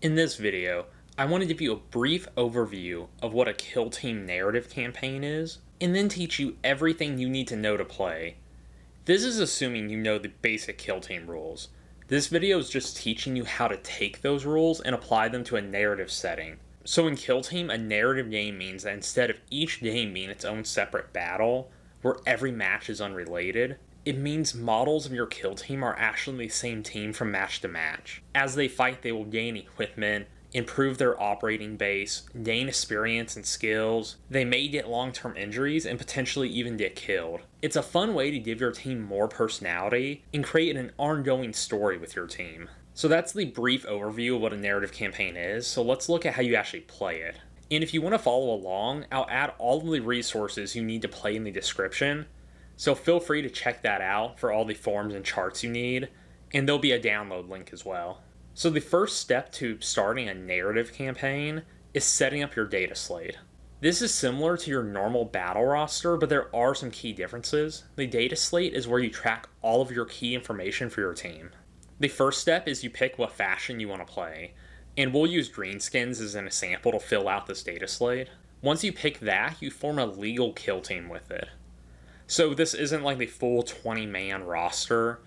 In this video, I want to give you a brief overview of what a kill team narrative campaign is, and then teach you everything you need to know to play. This is assuming you know the basic kill team rules. This video is just teaching you how to take those rules and apply them to a narrative setting. So in Kill Team, a narrative game means that instead of each game being its own separate battle, where every match is unrelated, it means models of your kill team are actually the same team from match to match. As they fight, they will gain equipment, improve their operating base, gain experience and skills. They may get long-term injuries and potentially even get killed. It's a fun way to give your team more personality and create an ongoing story with your team. So that's the brief overview of what a narrative campaign is, so let's look at how you actually play it. And if you want to follow along, I'll add all of the resources you need to play in the description, so feel free to check that out for all the forms and charts you need, and there'll be a download link as well. So the first step to starting a narrative campaign is setting up your data slate. This is similar to your normal battle roster, but there are some key differences. The data slate is where you track all of your key information for your team. The first step is you pick what faction you want to play, and we'll use greenskins as an example to fill out this data slate. Once you pick that, you form a legal kill team with it. So this isn't like the full 20-man roster.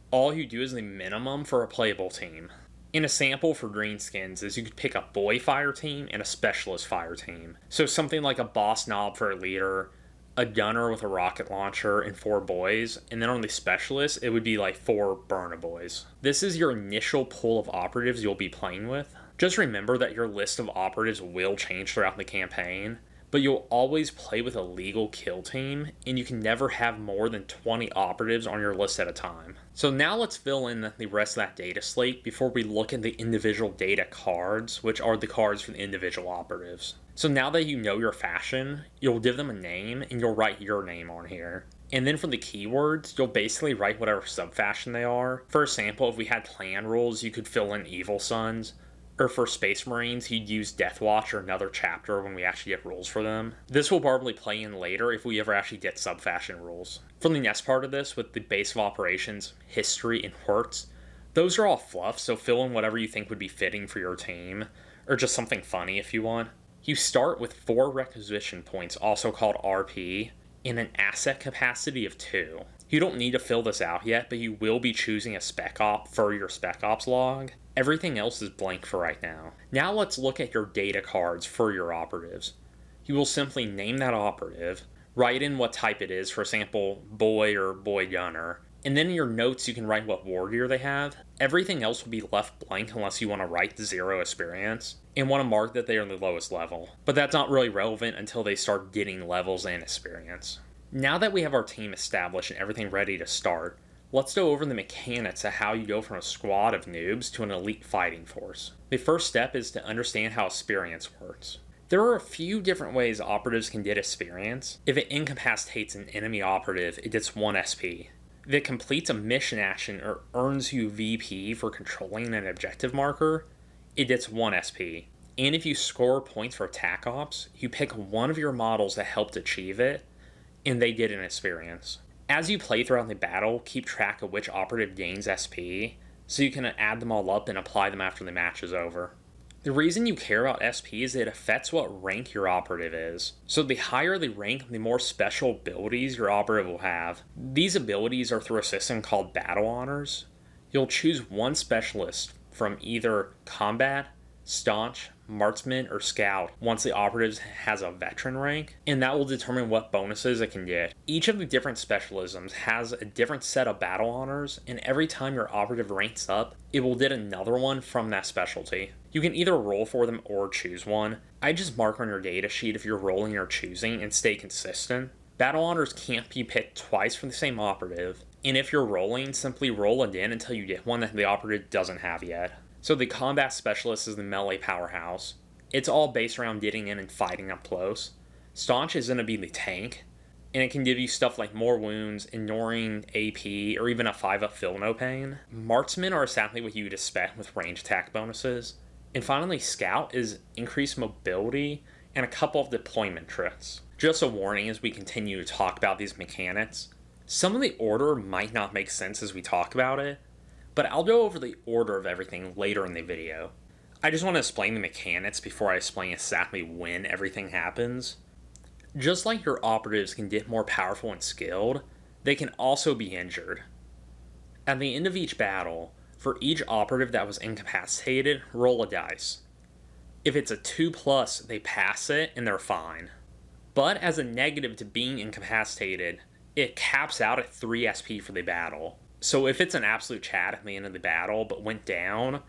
All you do is the minimum for a playable team. An example for greenskins is you could pick a boy fire team and a specialist fire team. So something like a boss knob for a leader, a gunner with a rocket launcher, and 4 boys, and then on the specialist, it would be like 4 burner boys. This is your initial pool of operatives you'll be playing with. Just remember that your list of operatives will change throughout the campaign, but you'll always play with a legal kill team, and you can never have more than 20 operatives on your list at a time. So now let's fill in the rest of that data slate before we look at the individual data cards, which are the cards for the individual operatives. So now that you know your faction, you'll give them a name and you'll write your name on here. And then for the keywords, you'll basically write whatever sub-faction they are. For example, if we had clan rules, you could fill in Evil Sons. Or for Space Marines, you'd use Death Watch or another chapter when we actually get rules for them. This will probably play in later if we ever actually get sub-faction rules. For the next part of this, with the base of operations, history, and hurts, those are all fluff, so fill in whatever you think would be fitting for your team, or just something funny if you want. You start with 4 requisition points, also called RP, and an asset capacity of 2. You don't need to fill this out yet, but you will be choosing a Spec Op for your Spec Ops log. Everything else is blank for right now. Now let's look at your data cards for your operatives. You will simply name that operative, write in what type it is, for example, boy or boy gunner, and then in your notes you can write what war gear they have. Everything else will be left blank unless you want to write 0 experience and want to mark that they are the lowest level. But that's not really relevant until they start getting levels and experience. Now that we have our team established and everything ready to start, let's go over the mechanics of how you go from a squad of noobs to an elite fighting force. The first step is to understand how experience works. There are a few different ways operatives can get experience. If it incapacitates an enemy operative, it gets 1 SP. If it completes a mission action or earns you VP for controlling an objective marker, it gets 1 SP. And if you score points for attack ops, you pick one of your models that helped achieve it, and they get an experience. As you play throughout the battle, keep track of which operative gains SP, so you can add them all up and apply them after the match is over. The reason you care about SP is that it affects what rank your operative is. So the higher the rank, the more special abilities your operative will have. These abilities are through a system called Battle Honors. You'll choose one specialist from either Combat, Staunch, Marksman, or Scout once the operative has a veteran rank, and that will determine what bonuses it can get. Each of the different specialisms has a different set of battle honors, and every time your operative ranks up, it will get another one from that specialty. You can either roll for them or choose one. I just mark on your data sheet if you're rolling or choosing and stay consistent. Battle honors can't be picked twice for the same operative, and if you're rolling, simply roll again until you get one that the operative doesn't have yet. So the combat specialist is the melee powerhouse. It's all based around getting in and fighting up close. Staunch is going to be the tank, and it can give you stuff like more wounds, ignoring AP, or even a 5-up feel no pain. Marksmen are exactly what you would expect with range attack bonuses. And finally, Scout is increased mobility and a couple of deployment tricks. Just a warning as we continue to talk about these mechanics. Some of the order might not make sense as we talk about it, but I'll go over the order of everything later in the video. I just want to explain the mechanics before I explain exactly when everything happens. Just like your operatives can get more powerful and skilled, they can also be injured. At the end of each battle, for each operative that was incapacitated, roll a dice. If it's a 2+, they pass it and they're fine. But as a negative to being incapacitated, it caps out at 3 SP for the battle. So if it's an absolute chat at the end of the battle but went down,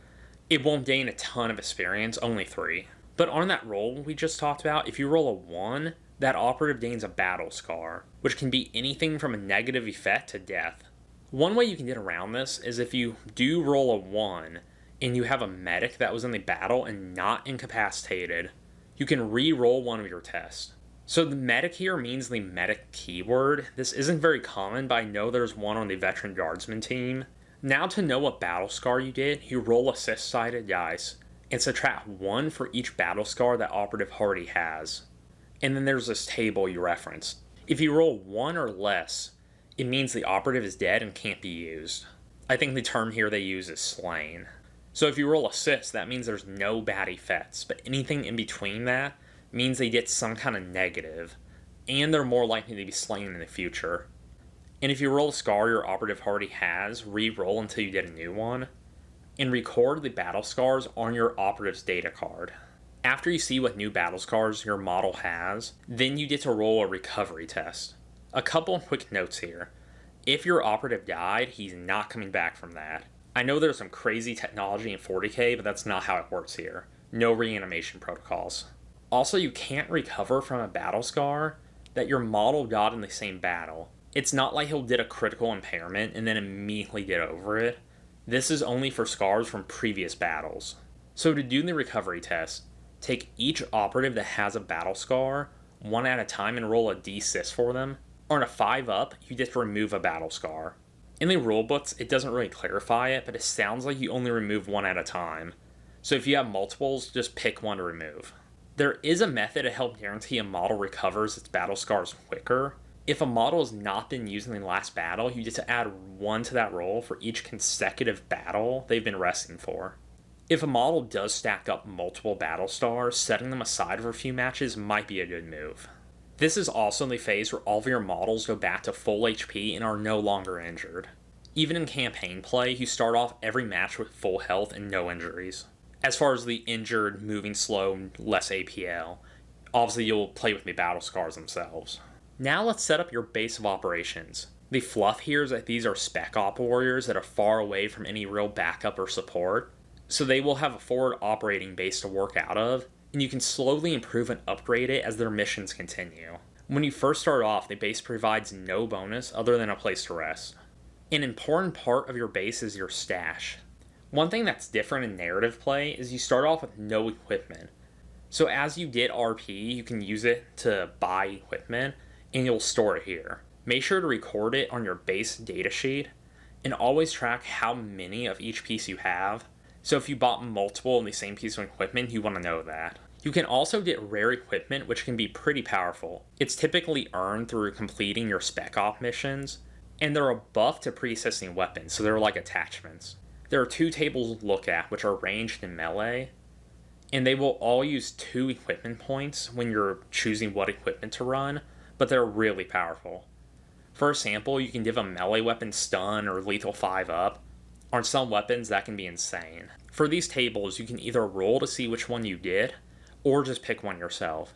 it won't gain a ton of experience, only 3. But on that roll we just talked about, if you roll a 1, that operative gains a battle scar, which can be anything from a negative effect to death. One way you can get around this is if you do roll a 1 and you have a medic that was in the battle and not incapacitated, you can re-roll one of your tests. So the medic here means the medic keyword. This isn't very common, but I know there's one on the veteran guardsman team. Now to know what battle scar you did, you roll a 6-sided dice and subtract 1 for each battle scar that operative already has. And then there's this table you referenced. If you roll 1 or less, it means the operative is dead and can't be used. I think the term here they use is slain. So if you roll a 6, that means there's no bad effects, but anything in between that means they get some kind of negative, and they're more likely to be slain in the future. And if you roll a scar your operative already has, re-roll until you get a new one, and record the battle scars on your operative's data card. After you see what new battle scars your model has, then you get to roll a recovery test. A couple of quick notes here. If your operative died, he's not coming back from that. I know there's some crazy technology in 40k, but that's not how it works here. No reanimation protocols. Also, you can't recover from a battle scar that your model got in the same battle. It's not like he'll get a critical impairment and then immediately get over it. This is only for scars from previous battles. So to do the recovery test, take each operative that has a battle scar, one at a time, and roll a d6 for them. On a 5-up, you just remove a battle scar. In the rulebooks, it doesn't really clarify it, but it sounds like you only remove one at a time. So if you have multiples, just pick one to remove. There is a method to help guarantee a model recovers its battle scars quicker. If a model has not been used in the last battle, you get to add 1 to that roll for each consecutive battle they've been resting for. If a model does stack up multiple battle stars, setting them aside for a few matches might be a good move. This is also the phase where all of your models go back to full HP and are no longer injured. Even in campaign play, you start off every match with full health and no injuries. As far as the injured, moving slow, less APL, obviously you'll play with the battle scars themselves. Now let's set up your base of operations. The fluff here is that these are Spec Op warriors that are far away from any real backup or support, so they will have a forward operating base to work out of, and you can slowly improve and upgrade it as their missions continue. When you first start off, the base provides no bonus other than a place to rest. An important part of your base is your stash. One thing that's different in narrative play is you start off with no equipment. So as you get RP, you can use it to buy equipment, and you'll store it here. Make sure to record it on your base datasheet, and always track how many of each piece you have. So if you bought multiple of the same piece of equipment, you want to know that. You can also get rare equipment, which can be pretty powerful. It's typically earned through completing your Spec Op missions, and they're a buff to pre-existing weapons, so they're like attachments. There are 2 tables to look at, which are ranged and melee, and they will all use 2 equipment points when you're choosing what equipment to run, but they're really powerful. For example, you can give a melee weapon stun or lethal 5-up. On some weapons, that can be insane. For these tables, you can either roll to see which one you get, or just pick one yourself.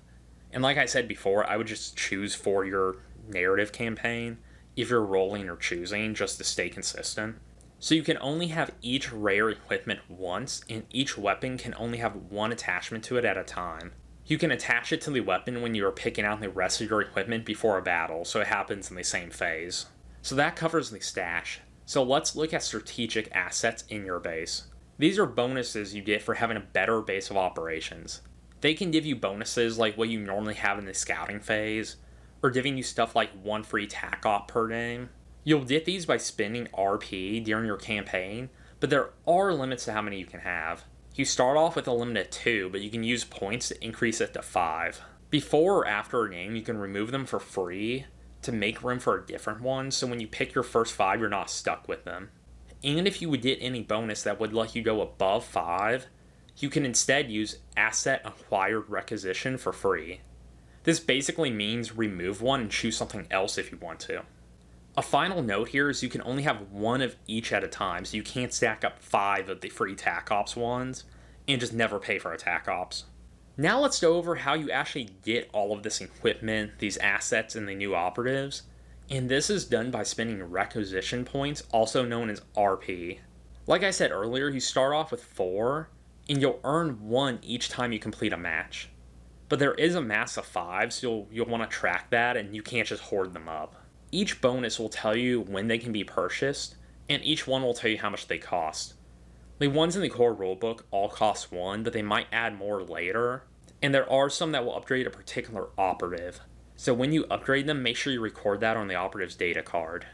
And like I said before, I would just choose for your narrative campaign if you're rolling or choosing, just to stay consistent. So you can only have each rare equipment once, and each weapon can only have 1 attachment to it at a time. You can attach it to the weapon when you are picking out the rest of your equipment before a battle, so it happens in the same phase. So that covers the stash. So let's look at strategic assets in your base. These are bonuses you get for having a better base of operations. They can give you bonuses like what you normally have in the scouting phase, or giving you stuff like 1 free tac op per game. You'll get these by spending RP during your campaign, but there are limits to how many you can have. You start off with a limit of 2, but you can use points to increase it to 5. Before or after a game, you can remove them for free to make room for a different one, so when you pick your first 5, you're not stuck with them. And if you would get any bonus that would let you go above 5, You can instead use Asset Acquired Requisition for free. This basically means remove one and choose something else if you want to. A final note here is you can only have one of each at a time, so you can't stack up 5 of the free TAC Ops ones and just never pay for a TAC Ops. Now let's go over how you actually get all of this equipment, these assets, and the new operatives. And this is done by spending Requisition Points, also known as RP. Like I said earlier, you start off with 4, and you'll earn 1 each time you complete a match. But there is a max of 5, so you'll want to track that, and you can't just hoard them up. Each bonus will tell you when they can be purchased, and each one will tell you how much they cost. The ones in the core rulebook all cost 1, but they might add more later, and there are some that will upgrade a particular operative. So when you upgrade them, make sure you record that on the operative's data card.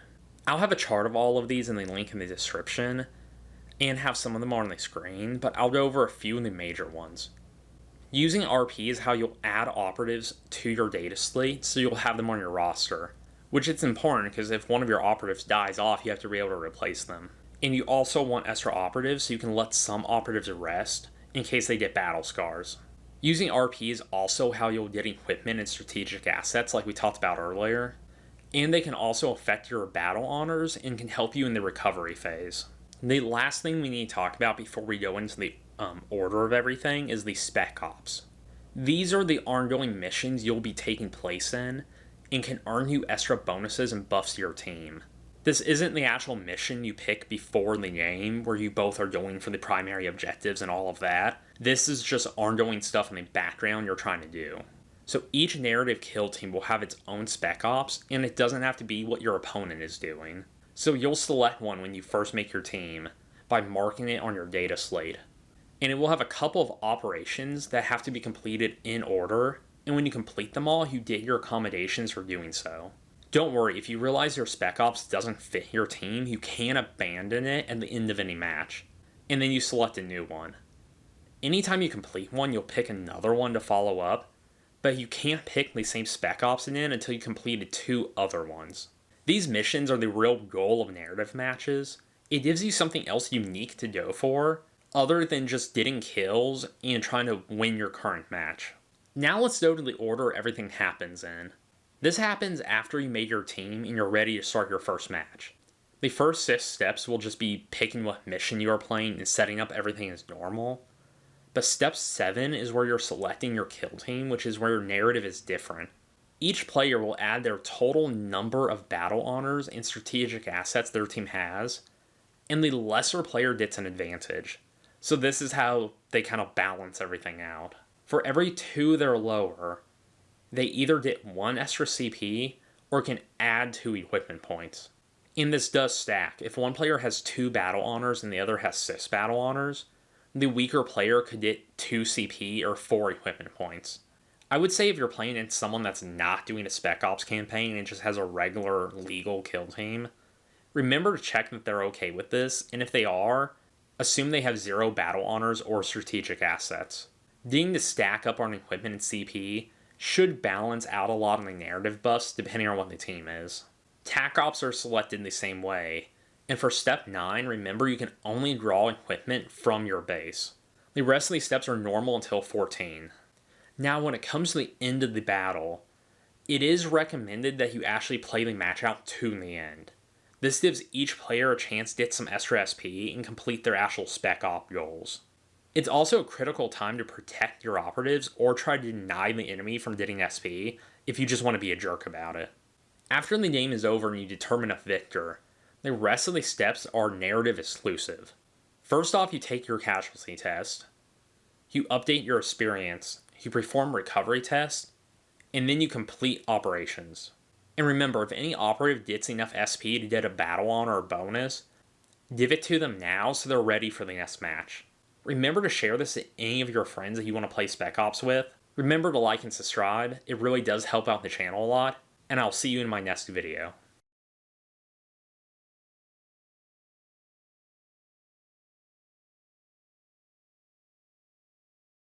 I'll have a chart of all of these in the link in the description, and have some of them on the screen, but I'll go over a few of the major ones. Using RP is how you'll add operatives to your data slate, so you'll have them on your roster. Which it's important because if one of your operatives dies off, you have to be able to replace them. And you also want extra operatives so you can let some operatives rest in case they get battle scars. Using RP is also how you'll get equipment and strategic assets like we talked about earlier. And they can also affect your battle honors and can help you in the recovery phase. The last thing we need to talk about before we go into the order of everything is the Spec Ops. These are the ongoing missions you'll be taking place in, and can earn you extra bonuses and buffs to your team. This isn't the actual mission you pick before the game, where you both are going for the primary objectives and all of that. This is just ongoing stuff in the background you're trying to do. So each narrative kill team will have its own Spec Ops, and it doesn't have to be what your opponent is doing. So you'll select one when you first make your team, by marking it on your data slate. And it will have a couple of operations that have to be completed in order, and when you complete them all, you get your accommodations for doing so. Don't worry, if you realize your Spec Ops doesn't fit your team, you can abandon it at the end of any match, and then you select a new one. Anytime you complete one, you'll pick another one to follow up, but you can't pick the same Spec Ops in until you completed 2 other ones. These missions are the real goal of narrative matches. It gives you something else unique to go for, other than just getting kills and trying to win your current match. Now let's go to the order everything happens in. This happens after you made your team and you're ready to start your first match. The first 6 steps will just be picking what mission you are playing and setting up everything as normal. But step 7 is where you're selecting your kill team, which is where your narrative is different. Each player will add their total number of battle honors and strategic assets their team has, and the lesser player gets an advantage. So this is how they kind of balance everything out. For every 2 that are lower, they either get 1 extra CP or can add 2 equipment points. And this does stack. If one player has 2 battle honors and the other has 6 battle honors, the weaker player could get 2 CP or 4 equipment points. I would say if you're playing in someone that's not doing a Spec Ops campaign and just has a regular legal kill team, remember to check that they're okay with this, and if they are, assume they have 0 battle honors or strategic assets. Getting to stack up on equipment and CP should balance out a lot on the narrative buffs depending on what the team is. TAC Ops are selected the same way, and for step 9, remember you can only draw equipment from your base. The rest of these steps are normal until 14. Now when it comes to the end of the battle, it is recommended that you actually play the match out to the end. This gives each player a chance to get some extra SP and complete their actual Spec Op goals. It's also a critical time to protect your operatives or try to deny the enemy from getting SP if you just want to be a jerk about it. After the game is over and you determine a victor, the rest of the steps are narrative exclusive. First off, you take your Casualty Test, you update your experience, you perform recovery tests, and then you complete operations. And remember, if any operative gets enough SP to get a battle honor or bonus, give it to them now so they're ready for the next match. Remember to share this to any of your friends that you want to play Spec Ops with. Remember to like and subscribe, it really does help out the channel a lot, and I'll see you in my next video.